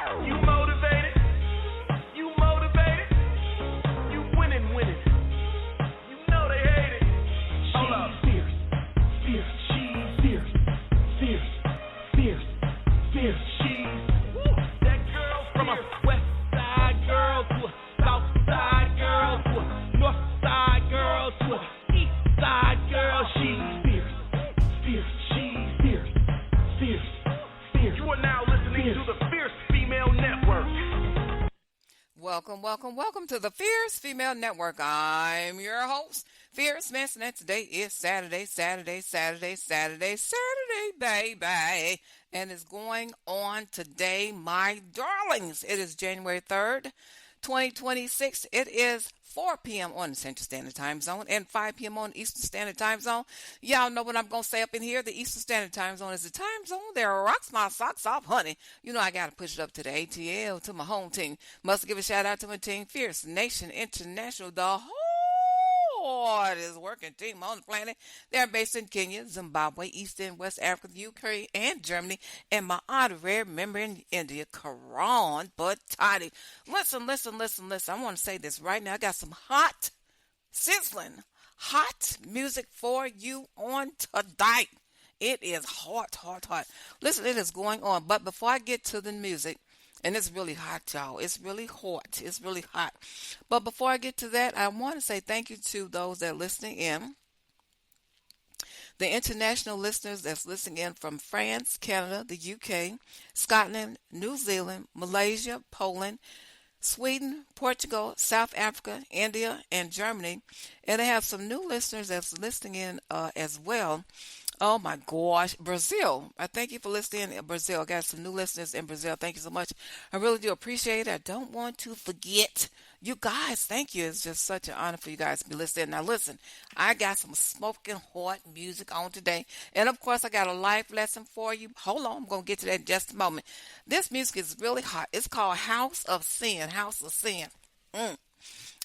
You motivated? You motivated? You winning, winning. You know they hate it. Hold up. Fierce, fierce, she's fierce, fierce, fierce, fierce, she's. That girl from a west side girl to a south side girl to a north side girl to a east side girl. She's fierce, fierce, she's fierce, fierce, fierce. You are now listening to the Fierce Female Network. Welcome, welcome, welcome to the Fierce Female Network. I'm your host, Fierce Manson, and today is Saturday, baby. And it's going on today, my darlings. It is January 3rd, 2026. It is 4 p.m. on the Central Standard Time Zone and 5 p.m. on the Eastern Standard Time Zone. Y'all know what I'm going to say up in here. The Eastern Standard Time Zone is the time zone that rocks my socks off, honey. You know I got to push it up to the ATL, to my home team. Must give a shout out to my team, Fierce Nation International, the hardest working team on the planet. They're based in Kenya, Zimbabwe, East and West Africa, Ukraine, and Germany, and my honorary member in India, Karan Bhattadi. Listen. I want to say this right now. I got some hot, sizzling, hot music for you on today. It is hot. Listen, it is going on. But before I get to the music, and it's really hot, y'all. It's really hot. It's really hot. But before I get to that, I want to say thank you to those that are listening in. The international listeners that's listening in from France, Canada, the UK, Scotland, New Zealand, Malaysia, Poland, Sweden, Portugal, South Africa, India, and Germany. And I have some new listeners that's listening in as well. Oh my gosh, Brazil. I thank you for listening in Brazil. I got some new listeners in Brazil. Thank you so much. I really do appreciate it. I don't want to forget you guys. Thank you. It's just such an honor for you guys to be listening. Now listen, I got some smoking hot music on today. And of course, I got a life lesson for you. Hold on, I'm going to get to that in just a moment. This music is really hot. It's called House of Sin. House of Sin.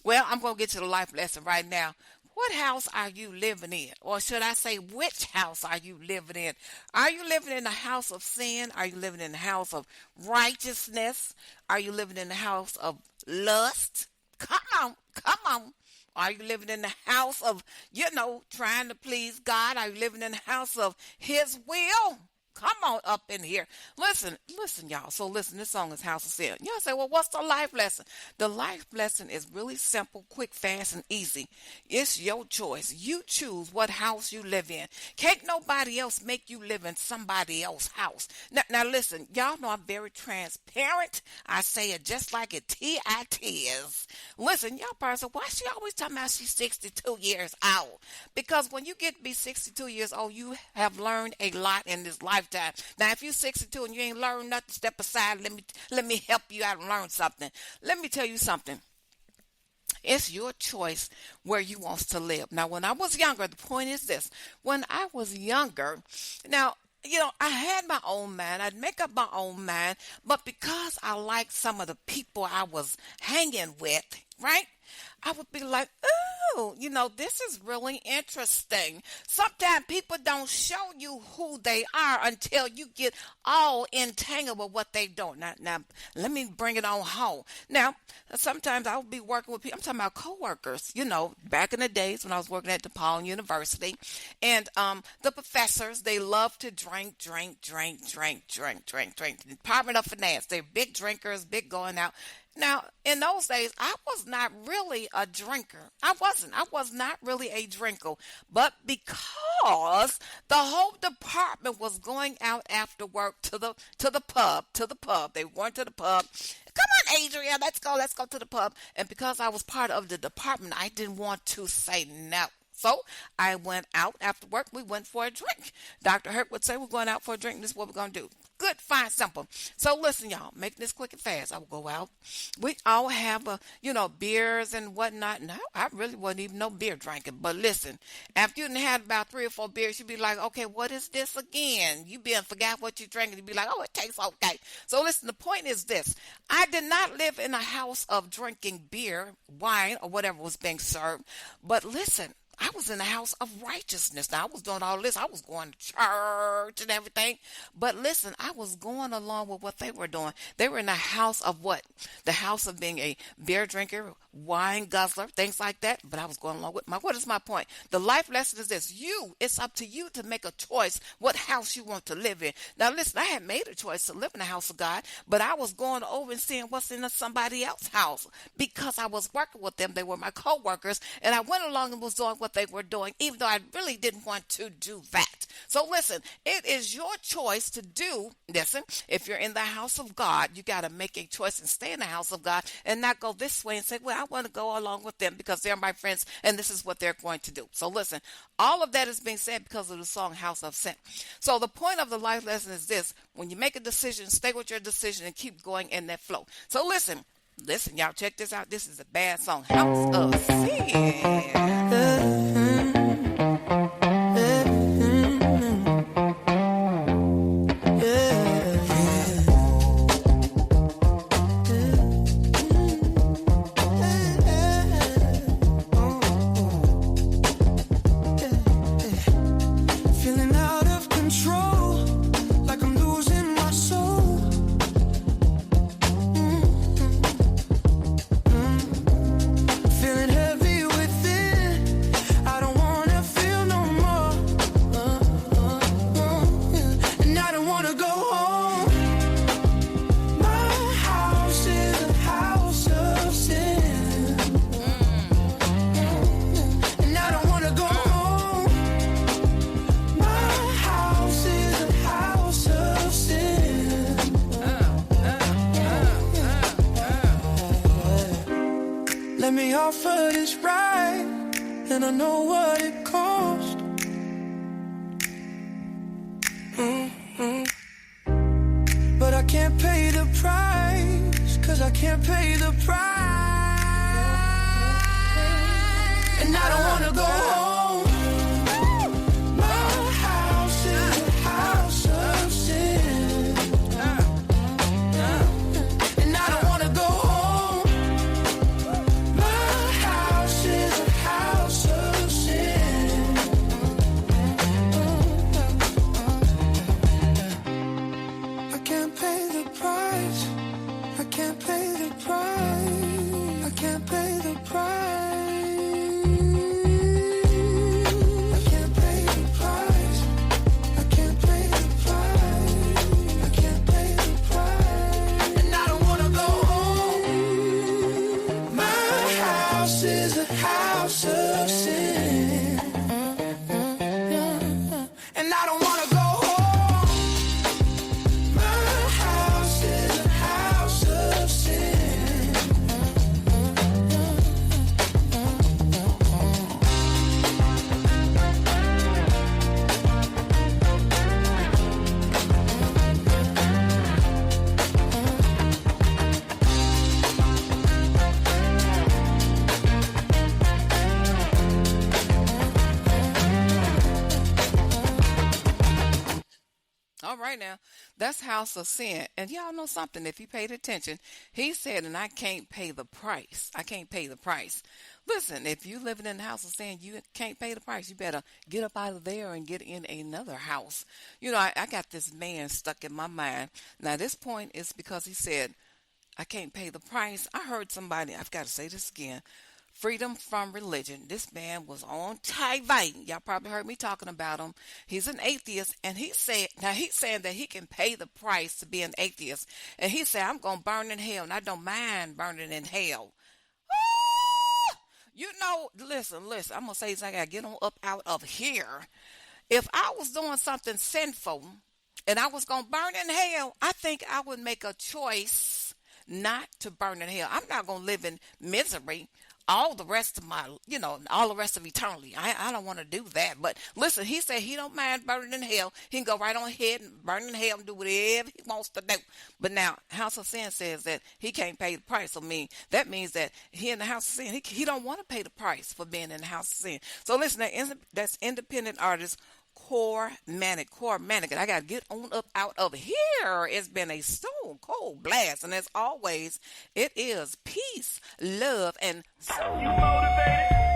Well, I'm going to get to the life lesson right now. What house are you living in? Or should I say, which house are you living in? Are you living in the house of sin? Are you living in the house of righteousness? Are you living in the house of lust? Come on. Are you living in the house of, trying to please God? Are you living in the house of His will? Come on up in here. Listen, y'all. So listen, this song is House of Sin. Y'all say, well, what's the life lesson? The life lesson is really simple, quick, fast, and easy. It's your choice. You choose what house you live in. Can't nobody else make you live in somebody else's house. Now listen, y'all know I'm very transparent. I say it just like it is. Listen, y'all person, why she always talking about she's 62 years old? Because when you get to be 62 years old, you have learned a lot in this lifetime. Now, if you're 62 and you ain't learned nothing, step aside. Let me help you out and learn something. Let me tell you something. It's your choice where you want to live. Now, when I was younger, the point is this. When I was younger, now, I had my own mind. I'd make up my own mind. But because I liked some of the people I was hanging with, right? I would be like, ooh, this is really interesting. Sometimes people don't show you who they are until you get all entangled with what they do. Now, let me bring it on home. Now, sometimes I would be working with people. I'm talking about coworkers, back in the days when I was working at DePaul University. And the professors, they love to drink. The Department of Finance, they're big drinkers, big going out. Now, in those days, I was not really a drinker. I was not really a drinker. But because the whole department was going out after work to the pub. They went to the pub. Come on, Adrian, let's go to the pub. And because I was part of the department, I didn't want to say no. So I went out after work. We went for a drink. Dr. Hurt would say, we're going out for a drink. This is what we're going to do. Good, fine, simple. So listen, y'all, making this quick and fast. I will go out. We all have, beers and whatnot. No, I really wasn't even no beer drinking. But listen, after you had about 3 or 4 beers, you'd be like, okay, what is this again? You forgot what you're drinking. You'd be like, oh, it tastes okay. So listen, the point is this. I did not live in a house of drinking beer, wine, or whatever was being served. But listen, I was in the house of righteousness. Now, I was doing all this. I was going to church and everything. But listen, I was going along with what they were doing. They were in the house of what? The house of being a beer drinker, wine guzzler, things like that. But I was going along with what is my point? The life lesson is this. It's up to you to make a choice what house you want to live in. Now, listen, I had made a choice to live in the house of God, but I was going over and seeing what's in somebody else's house because I was working with them. They were my co-workers, and I went along and was doing what they were doing, even though I really didn't want to do that. So listen, it is your choice to do, listen, if you're in the house of God, you got to make a choice and stay in the house of God and not go this way and say, well, I want to go along with them because they're my friends and this is what they're going to do. So listen, all of that is being said because of the song House of Sin. So the point of the life lesson is this. When you make a decision, stay with your decision and keep going in that flow. So listen, y'all, check this out. This is a bad song, House of Sin. Let me offer this ride, and I know what it cost. But I can't pay the price, 'cause I can't pay the price. And I don't wanna go home. My house is a house of sin. And I don't wanna go home. My house is a house of sin. I can't pay the price. I can't pay the price. I can't pay the price. All right now, that's House of Sin. And y'all know something, if you paid attention, he said, and I can't pay the price. I can't pay the price. Listen, if you living in the house of sin, you can't pay the price. You better get up out of there and get in another house. You know, I got this man stuck in my mind. Now, this point is because he said, I can't pay the price. I heard somebody, I've got to say this again, freedom from religion. This man was on TV. Y'all probably heard me talking about him. He's an atheist, and he's saying that he can pay the price to be an atheist. And he said, I'm going to burn in hell, and I don't mind burning in hell. You know, listen, I'm going to say this, I got to get on up out of here. If I was doing something sinful and I was going to burn in hell, I think I would make a choice not to burn in hell. I'm not going to live in misery all the rest of all the rest of eternity. I don't want to do that. But listen, he said he don't mind burning in hell. He can go right on ahead and burn in hell and do whatever he wants to do. But now, House of Sin says that he can't pay the price. That means that he in the House of Sin, he don't want to pay the price for being in the House of Sin. So listen, that's independent artist Kormanec. And I got to get on up out of here. It's been a stone cold blast. And as always, it is peace, love, and You motivated?